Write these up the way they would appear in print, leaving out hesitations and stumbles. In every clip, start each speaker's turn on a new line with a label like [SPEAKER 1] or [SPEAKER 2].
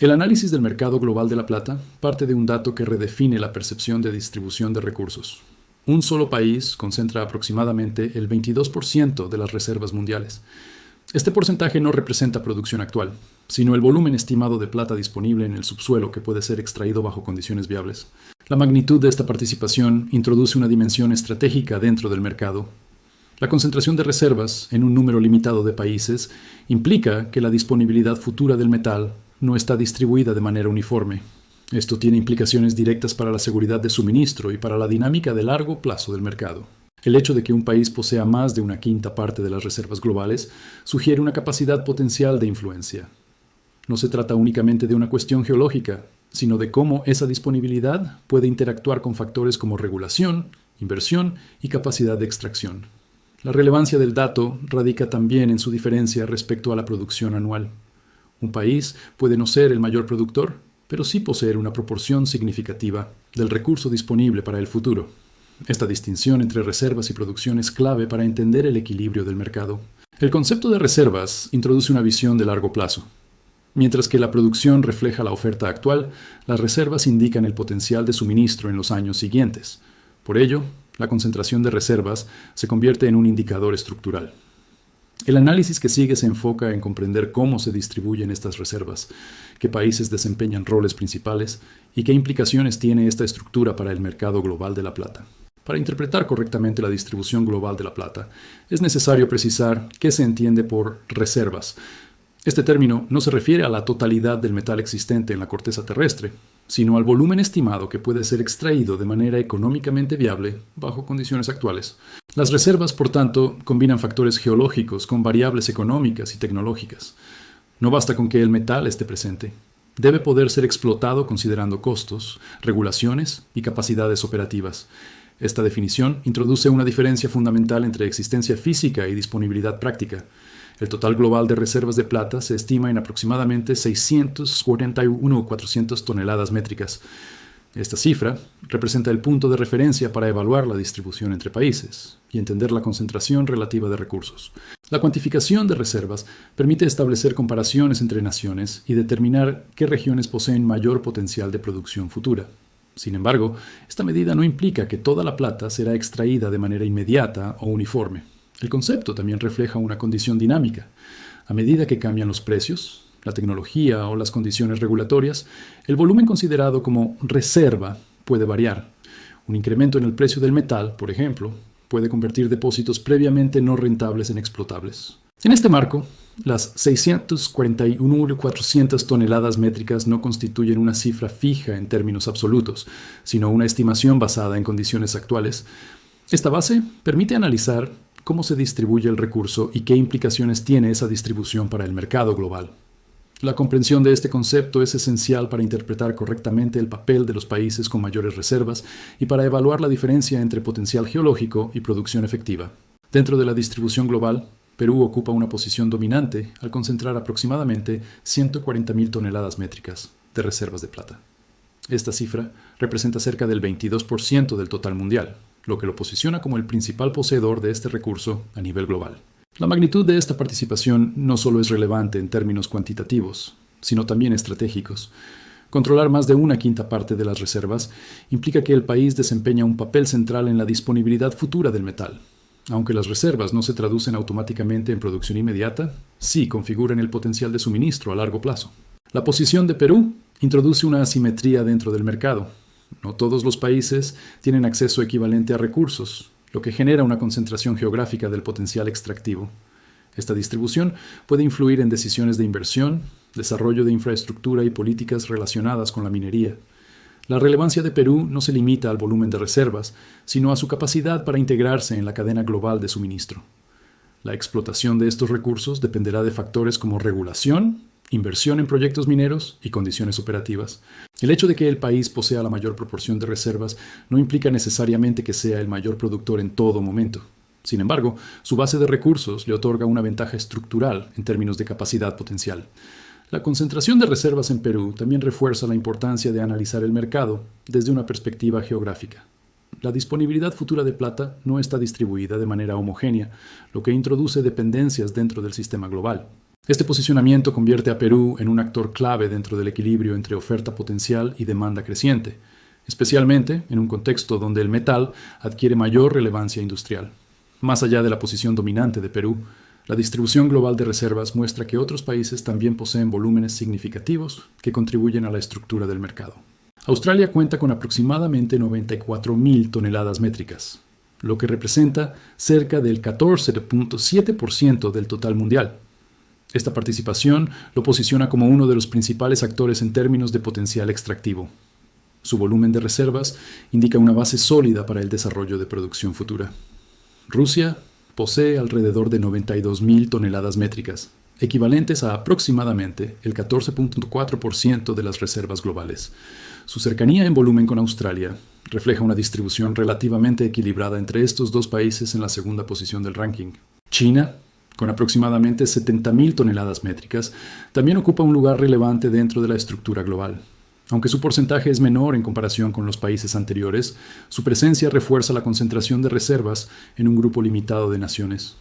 [SPEAKER 1] El análisis del mercado global de la plata parte de un dato que redefine la percepción de distribución de recursos. Un solo país concentra aproximadamente el 22% de las reservas mundiales. Este porcentaje no representa producción actual, sino el volumen estimado de plata disponible en el subsuelo que puede ser extraído bajo condiciones viables. La magnitud de esta participación introduce una dimensión estratégica dentro del mercado. La concentración de reservas en un número limitado de países implica que la disponibilidad futura del metal no está distribuida de manera uniforme. Esto tiene implicaciones directas para la seguridad de suministro y para la dinámica de largo plazo del mercado. El hecho de que un país posea más de una quinta parte de las reservas globales sugiere una capacidad potencial de influencia. No se trata únicamente de una cuestión geológica, sino de cómo esa disponibilidad puede interactuar con factores como regulación, inversión y capacidad de extracción. La relevancia del dato radica también en su diferencia respecto a la producción anual. Un país puede no ser el mayor productor, pero sí poseer una proporción significativa del recurso disponible para el futuro. Esta distinción entre reservas y producción es clave para entender el equilibrio del mercado. El concepto de reservas introduce una visión de largo plazo. Mientras que la producción refleja la oferta actual, las reservas indican el potencial de suministro en los años siguientes. Por ello, la concentración de reservas se convierte en un indicador estructural. El análisis que sigue se enfoca en comprender cómo se distribuyen estas reservas, qué países desempeñan roles principales y qué implicaciones tiene esta estructura para el mercado global de la plata. Para interpretar correctamente la distribución global de la plata, es necesario precisar qué se entiende por reservas. Este término no se refiere a la totalidad del metal existente en la corteza terrestre, sino al volumen estimado que puede ser extraído de manera económicamente viable bajo condiciones actuales. Las reservas, por tanto, combinan factores geológicos con variables económicas y tecnológicas. No basta con que el metal esté presente. Debe poder ser explotado considerando costos, regulaciones y capacidades operativas. Esta definición introduce una diferencia fundamental entre existencia física y disponibilidad práctica. El total global de reservas de plata se estima en aproximadamente 641.400 toneladas métricas. Esta cifra representa el punto de referencia para evaluar la distribución entre países y entender la concentración relativa de recursos. La cuantificación de reservas permite establecer comparaciones entre naciones y determinar qué regiones poseen mayor potencial de producción futura. Sin embargo, esta medida no implica que toda la plata será extraída de manera inmediata o uniforme. El concepto también refleja una condición dinámica. A medida que cambian los precios, la tecnología o las condiciones regulatorias, el volumen considerado como reserva puede variar. Un incremento en el precio del metal, por ejemplo, puede convertir depósitos previamente no rentables en explotables. En este marco, las 641.400 toneladas métricas no constituyen una cifra fija en términos absolutos, sino una estimación basada en condiciones actuales. Esta base permite analizar cómo se distribuye el recurso y qué implicaciones tiene esa distribución para el mercado global. La comprensión de este concepto es esencial para interpretar correctamente el papel de los países con mayores reservas y para evaluar la diferencia entre potencial geológico y producción efectiva. Dentro de la distribución global, Perú ocupa una posición dominante al concentrar aproximadamente 140.000 toneladas métricas de reservas de plata. Esta cifra representa cerca del 22% del total mundial, lo que lo posiciona como el principal poseedor de este recurso a nivel global. La magnitud de esta participación no solo es relevante en términos cuantitativos, sino también estratégicos. Controlar más de una quinta parte de las reservas implica que el país desempeña un papel central en la disponibilidad futura del metal. Aunque las reservas no se traducen automáticamente en producción inmediata, sí configuran el potencial de suministro a largo plazo. La posición de Perú introduce una asimetría dentro del mercado. No todos los países tienen acceso equivalente a recursos, lo que genera una concentración geográfica del potencial extractivo. Esta distribución puede influir en decisiones de inversión, desarrollo de infraestructura y políticas relacionadas con la minería. La relevancia de Perú no se limita al volumen de reservas, sino a su capacidad para integrarse en la cadena global de suministro. La explotación de estos recursos dependerá de factores como regulación, inversión en proyectos mineros y condiciones operativas. El hecho de que el país posea la mayor proporción de reservas no implica necesariamente que sea el mayor productor en todo momento. Sin embargo, su base de recursos le otorga una ventaja estructural en términos de capacidad potencial. La concentración de reservas en Perú también refuerza la importancia de analizar el mercado desde una perspectiva geográfica. La disponibilidad futura de plata no está distribuida de manera homogénea, lo que introduce dependencias dentro del sistema global. Este posicionamiento convierte a Perú en un actor clave dentro del equilibrio entre oferta potencial y demanda creciente, especialmente en un contexto donde el metal adquiere mayor relevancia industrial. Más allá de la posición dominante de Perú, la distribución global de reservas muestra que otros países también poseen volúmenes significativos que contribuyen a la estructura del mercado. Australia cuenta con aproximadamente 94.000 toneladas métricas, lo que representa cerca del 14.7% del total mundial. Esta participación lo posiciona como uno de los principales actores en términos de potencial extractivo. Su volumen de reservas indica una base sólida para el desarrollo de producción futura. Rusia posee alrededor de 92.000 toneladas métricas, equivalentes a aproximadamente el 14.4% de las reservas globales. Su cercanía en volumen con Australia refleja una distribución relativamente equilibrada entre estos dos países en la segunda posición del ranking. China, con aproximadamente 70.000 toneladas métricas, también ocupa un lugar relevante dentro de la estructura global. Aunque su porcentaje es menor en comparación con los países anteriores, su presencia refuerza la concentración de reservas en un grupo limitado de naciones.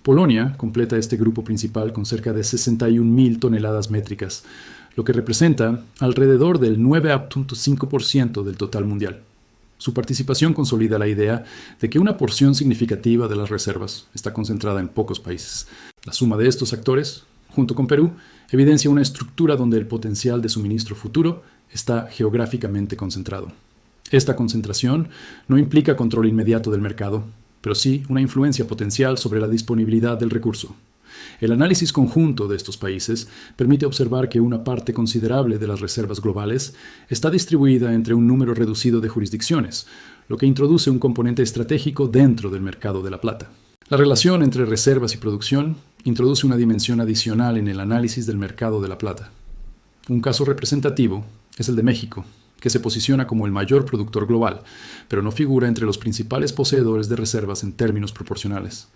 [SPEAKER 1] Polonia completa este grupo principal con cerca de 61.000 toneladas métricas, lo que representa alrededor del 9.5% del total mundial. Su participación consolida la idea de que una porción significativa de las reservas está concentrada en pocos países. La suma de estos actores, junto con Perú, evidencia una estructura donde el potencial de suministro futuro está geográficamente concentrado. Esta concentración no implica control inmediato del mercado, pero sí una influencia potencial sobre la disponibilidad del recurso. El análisis conjunto de estos países permite observar que una parte considerable de las reservas globales está distribuida entre un número reducido de jurisdicciones, lo que introduce un componente estratégico dentro del mercado de la plata. La relación entre reservas y producción introduce una dimensión adicional en el análisis del mercado de la plata. Un caso representativo es el de México, que se posiciona como el mayor productor global, pero no figura entre los principales poseedores de reservas en términos proporcionales.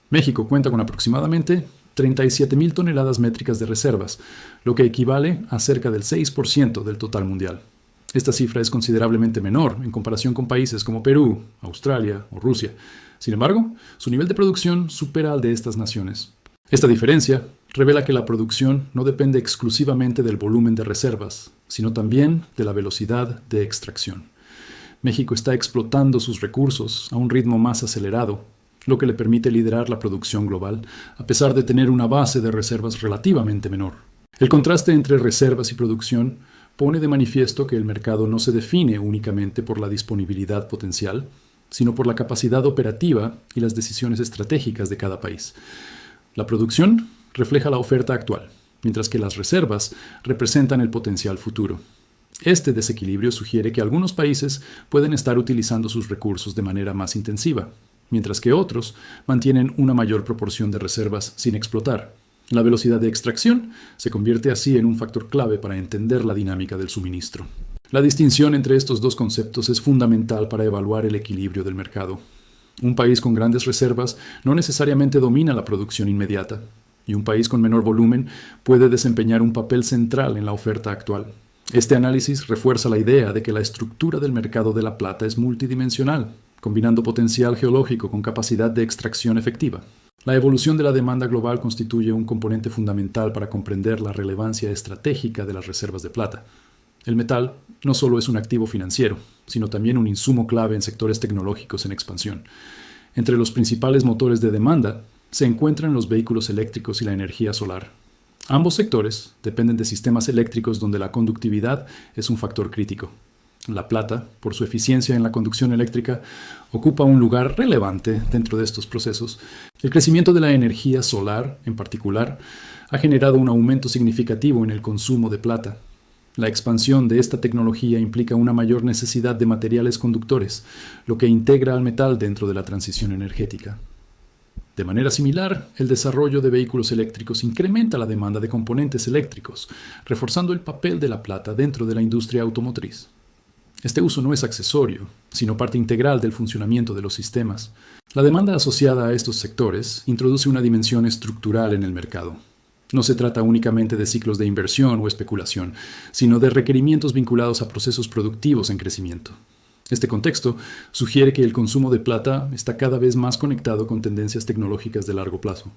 [SPEAKER 1] México cuenta con aproximadamente 37.000 toneladas métricas de reservas, lo que equivale a cerca del 6% del total mundial. Esta cifra es considerablemente menor en comparación con países como Perú, Australia o Rusia. Sin embargo, su nivel de producción supera al de estas naciones. Esta diferencia revela que la producción no depende exclusivamente del volumen de reservas, sino también de la velocidad de extracción. México está explotando sus recursos a un ritmo más acelerado, lo que le permite liderar la producción global, a pesar de tener una base de reservas relativamente menor. El contraste entre reservas y producción pone de manifiesto que el mercado no se define únicamente por la disponibilidad potencial, sino por la capacidad operativa y las decisiones estratégicas de cada país. La producción refleja la oferta actual, mientras que las reservas representan el potencial futuro. Este desequilibrio sugiere que algunos países pueden estar utilizando sus recursos de manera más intensiva, mientras que otros mantienen una mayor proporción de reservas sin explotar. La velocidad de extracción se convierte así en un factor clave para entender la dinámica del suministro. La distinción entre estos dos conceptos es fundamental para evaluar el equilibrio del mercado. Un país con grandes reservas no necesariamente domina la producción inmediata, y un país con menor volumen puede desempeñar un papel central en la oferta actual. Este análisis refuerza la idea de que la estructura del mercado de la plata es multidimensional, combinando potencial geológico con capacidad de extracción efectiva. La evolución de la demanda global constituye un componente fundamental para comprender la relevancia estratégica de las reservas de plata. El metal no solo es un activo financiero, sino también un insumo clave en sectores tecnológicos en expansión. Entre los principales motores de demanda se encuentran los vehículos eléctricos y la energía solar. Ambos sectores dependen de sistemas eléctricos donde la conductividad es un factor crítico. La plata, por su eficiencia en la conducción eléctrica, ocupa un lugar relevante dentro de estos procesos. El crecimiento de la energía solar, en particular, ha generado un aumento significativo en el consumo de plata. La expansión de esta tecnología implica una mayor necesidad de materiales conductores, lo que integra al metal dentro de la transición energética. De manera similar, el desarrollo de vehículos eléctricos incrementa la demanda de componentes eléctricos, reforzando el papel de la plata dentro de la industria automotriz. Este uso no es accesorio, sino parte integral del funcionamiento de los sistemas. La demanda asociada a estos sectores introduce una dimensión estructural en el mercado. No se trata únicamente de ciclos de inversión o especulación, sino de requerimientos vinculados a procesos productivos en crecimiento. Este contexto sugiere que el consumo de plata está cada vez más conectado con tendencias tecnológicas de largo plazo.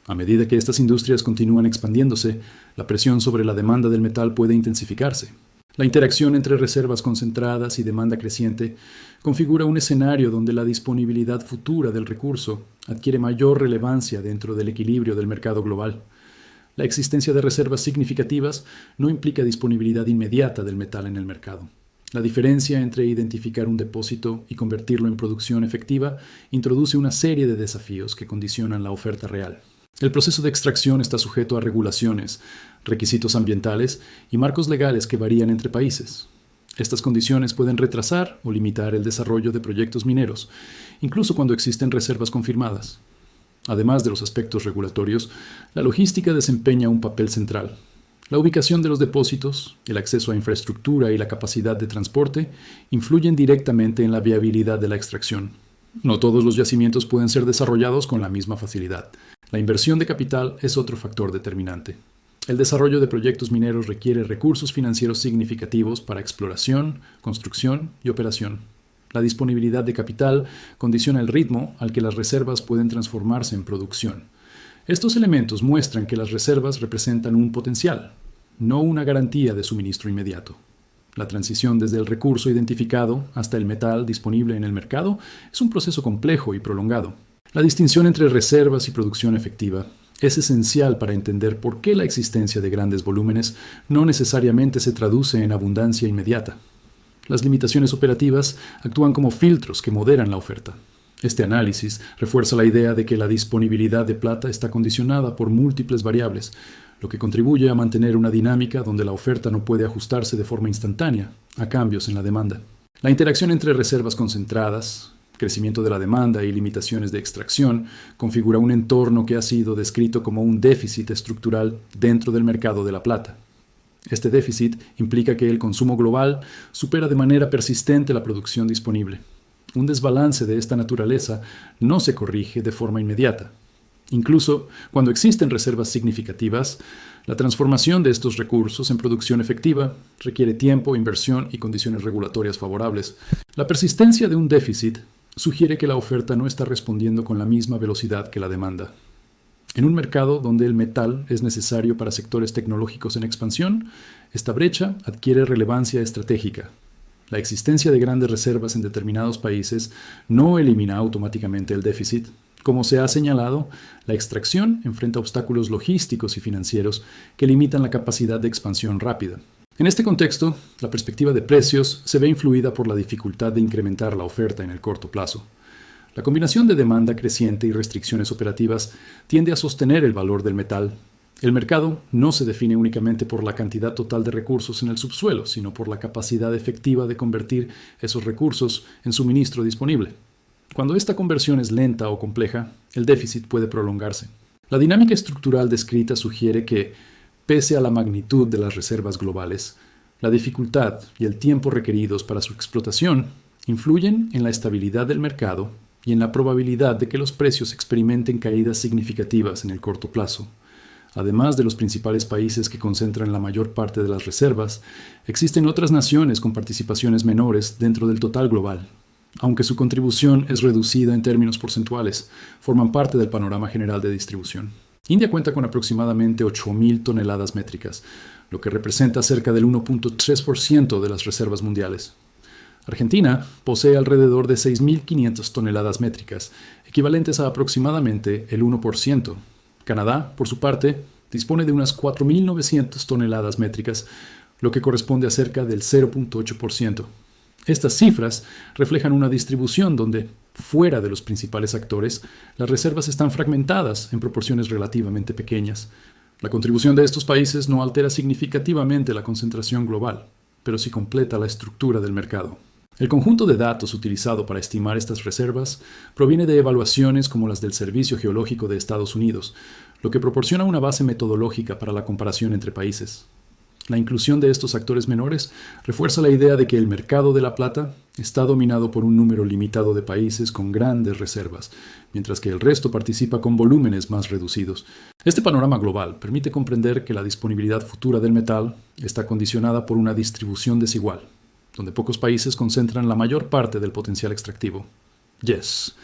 [SPEAKER 1] A medida que estas industrias continúan expandiéndose, la presión sobre la demanda del metal puede intensificarse. La interacción entre reservas concentradas y demanda creciente configura un escenario donde la disponibilidad futura del recurso adquiere mayor relevancia dentro del equilibrio del mercado global. La existencia de reservas significativas no implica disponibilidad inmediata del metal en el mercado. La diferencia entre identificar un depósito y convertirlo en producción efectiva introduce una serie de desafíos que condicionan la oferta real. El proceso de extracción está sujeto a regulaciones, requisitos ambientales y marcos legales que varían entre países. Estas condiciones pueden retrasar o limitar el desarrollo de proyectos mineros, incluso cuando existen reservas confirmadas. Además de los aspectos regulatorios, la logística desempeña un papel central. La ubicación de los depósitos, el acceso a infraestructura y la capacidad de transporte influyen directamente en la viabilidad de la extracción. No todos los yacimientos pueden ser desarrollados con la misma facilidad. La inversión de capital es otro factor determinante. El desarrollo de proyectos mineros requiere recursos financieros significativos para exploración, construcción y operación. La disponibilidad de capital condiciona el ritmo al que las reservas pueden transformarse en producción. Estos elementos muestran que las reservas representan un potencial, no una garantía de suministro inmediato. La transición desde el recurso identificado hasta el metal disponible en el mercado es un proceso complejo y prolongado. La distinción entre reservas y producción efectiva es esencial para entender por qué la existencia de grandes volúmenes no necesariamente se traduce en abundancia inmediata. Las limitaciones operativas actúan como filtros que moderan la oferta. Este análisis refuerza la idea de que la disponibilidad de plata está condicionada por múltiples variables, lo que contribuye a mantener una dinámica donde la oferta no puede ajustarse de forma instantánea a cambios en la demanda. La interacción entre reservas concentradas, crecimiento de la demanda y limitaciones de extracción configura un entorno que ha sido descrito como un déficit estructural dentro del mercado de la plata. Este déficit implica que el consumo global supera de manera persistente la producción disponible. Un desbalance de esta naturaleza no se corrige de forma inmediata. Incluso cuando existen reservas significativas, la transformación de estos recursos en producción efectiva requiere tiempo, inversión y condiciones regulatorias favorables. La persistencia de un déficit sugiere que la oferta no está respondiendo con la misma velocidad que la demanda. En un mercado donde el metal es necesario para sectores tecnológicos en expansión, esta brecha adquiere relevancia estratégica. La existencia de grandes reservas en determinados países no elimina automáticamente el déficit. Como se ha señalado, la extracción enfrenta obstáculos logísticos y financieros que limitan la capacidad de expansión rápida. En este contexto, la perspectiva de precios se ve influida por la dificultad de incrementar la oferta en el corto plazo. La combinación de demanda creciente y restricciones operativas tiende a sostener el valor del metal. El mercado no se define únicamente por la cantidad total de recursos en el subsuelo, sino por la capacidad efectiva de convertir esos recursos en suministro disponible. Cuando esta conversión es lenta o compleja, el déficit puede prolongarse. La dinámica estructural descrita sugiere que, pese a la magnitud de las reservas globales, la dificultad y el tiempo requeridos para su explotación influyen en la estabilidad del mercado y en la probabilidad de que los precios experimenten caídas significativas en el corto plazo. Además de los principales países que concentran la mayor parte de las reservas, existen otras naciones con participaciones menores dentro del total global. Aunque su contribución es reducida en términos porcentuales, forman parte del panorama general de distribución. India cuenta con aproximadamente 8.000 toneladas métricas, lo que representa cerca del 1.3% de las reservas mundiales. Argentina posee alrededor de 6.500 toneladas métricas, equivalentes a aproximadamente el 1%. Canadá, por su parte, dispone de unas 4.900 toneladas métricas, lo que corresponde a cerca del 0.8%. Estas cifras reflejan una distribución donde, fuera de los principales actores, las reservas están fragmentadas en proporciones relativamente pequeñas. La contribución de estos países no altera significativamente la concentración global, pero sí completa la estructura del mercado. El conjunto de datos utilizado para estimar estas reservas proviene de evaluaciones como las del Servicio Geológico de Estados Unidos, lo que proporciona una base metodológica para la comparación entre países. La inclusión de estos actores menores refuerza la idea de que el mercado de la plata está dominado por un número limitado de países con grandes reservas, mientras que el resto participa con volúmenes más reducidos. Este panorama global permite comprender que la disponibilidad futura del metal está condicionada por una distribución desigual, donde pocos países concentran la mayor parte del potencial extractivo. Yes.